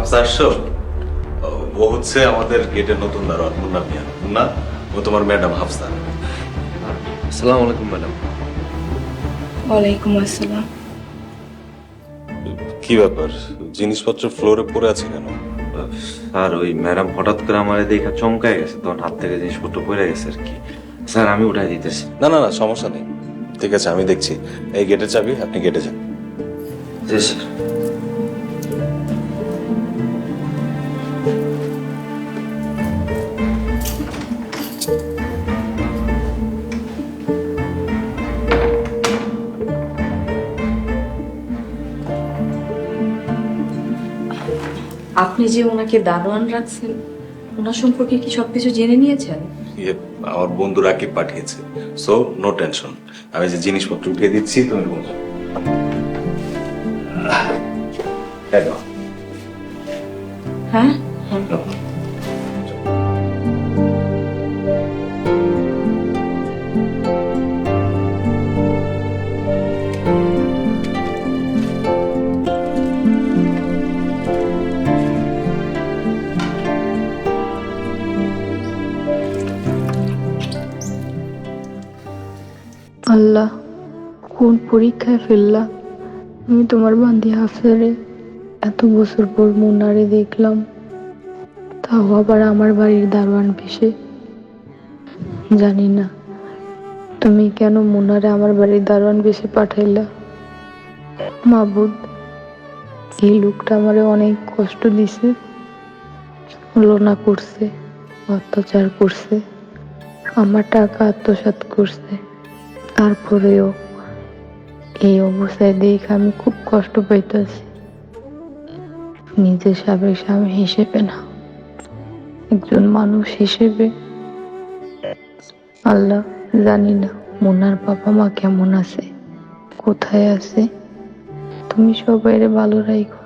হাফসা আসছো? ও হচ্ছে আমাদের গেটের নতুন দারোয়ান মুন্না মিয়া। মুন্না, ও তোমার ম্যাডাম হাফসা। আসসালামু আলাইকুম ম্যাডাম। ওয়ালাইকুম আসসালাম। কি ব্যাপার, জিনিসপত্র ফ্লোরে পড়ে আছে কেন? স্যার ওই ম্যাডাম হঠাৎ করে আমার দেখে চমকায় গেছে, তখন হাত থেকে জিনিসপত্র পড়ে গেছে আর কি। স্যার আমি উঠাই দিতেছি। না না না, সমস্যা নেই, ঠিক আছে, আমি দেখছি। এই গেটের চাবি, আপনি গেটে যান। জি স্যার। আপনি যে ওনাকে দারোয়ান রাখছেন, ওনার সম্পর্কে কি সবকিছু জেনে নিয়েছেন? ইয়ে, আমার বন্ধু রাকিব পাঠিয়েছে, সো নো টেনশন। আমি যে জিনিসপত্র উঠিয়ে দিচ্ছি, তুমি বলো। হ্যাঁ, আল্লাহ, কোন পরীক্ষায় ফেললাম। আমি তোমার বান্দি হাফসারে এত বছর পর মুন্নারে দেখলাম, তাও আবার আমার বাড়ির দারোয়ান বেশে। জানি না তুমি কেন মুন্নারে আমার বাড়ির দারোয়ান বেশে পাঠাইলা। মাবুদ, এই লোকটা আমারে অনেক কষ্ট দিছে, লোনা করছে, অত্যাচার করছে, আমার টাকা আত্মসাৎ করছে। তারপরেও এই অবস্থায় দেখে আমি খুব কষ্ট পাইতেছি, নিজের সাবেক স্বামী হিসেবে না, একজন মানুষ হিসেবে। আল্লাহ, জানি না মুন্নার বাবা মা কেমন আছে, কোথায় আছে, তুমি সবাইরে ভালো রাখো।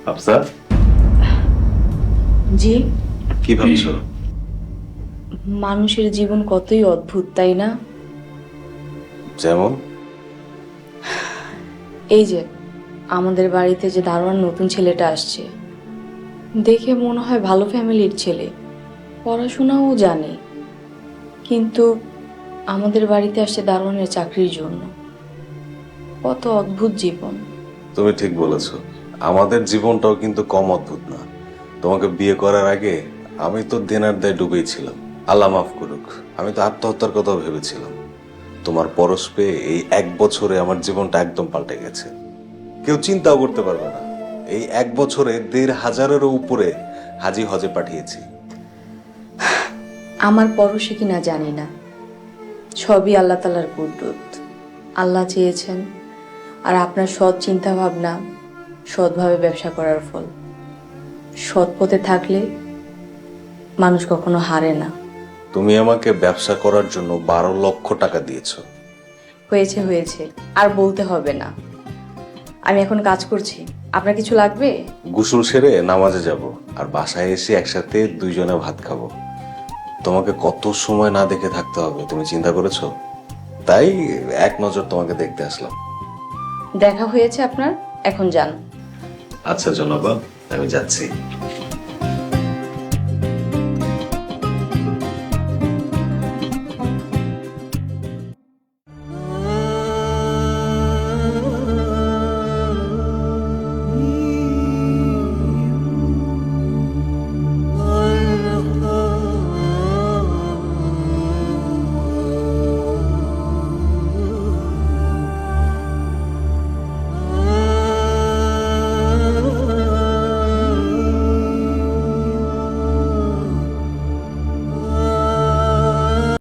হাফসা, জি। কি ভাবছো? মানুষের জীবন কতই অদ্ভুত, তাই না? যেমন? এই যে আমাদের বাড়িতে যে দারোয়ান নতুন ছেলেটা আসছে, দেখে মনে হয় ভালো ফ্যামিলির ছেলে, পড়াশোনাও জানে, কিন্তু আমাদের বাড়িতে আসছে দারোয়ানের চাকরির জন্য। কত অদ্ভুত জীবন। তুমি ঠিক বলেছো, আমাদের জীবনটাও কিন্তু কম অদ্ভুত না। তোমাকে বিয়ে করার আগে আমি তো দেনার দায় ডুবেই ছিলাম, আল্লাহ মাফ করুক। আমি তো আত্মহত্যার কথা ভেবেছিলাম। তোমার পরশ পেয়ে এই 1 বছরে আমার জীবনটা একদম পাল্টে গেছে। কেউ চিন্তাও করতে পারবে না, এই 1 বছরে 1,500-এরও উপরে হাজি হজে পাঠিয়েছি। আমার পরশে কিনা জানি না, সবই আল্লাহ তাআলার কুদরত। আল্লাহ চেয়েছেন, আর আপনার সৎ চিন্তা ভাবনা সৎভাবে ব্যবসা করার ফল। সৎ পথে থাকলে মানুষ কখনো হারে না। তুমি আমাকে ব্যবসা করার জন্য 12 লক্ষ টাকা দিয়েছো। হয়েছে হয়েছে, আর বলতে হবে না। আমি এখন কাজ করছি, আপনার কিছু লাগবে? গোসল সেরে নামাজে যাব, আর বাসায় এসে একসাথে 2 জনে ভাত খাবো। তোমাকে কত সময় না দেখে থাকতে হবে তুমি চিন্তা করেছো? তাই এক নজর তোমাকে দেখতে আসলাম। দেখা হয়েছে আপনার, এখন যান। আচ্ছা জনাবা, আমি যাচ্ছি।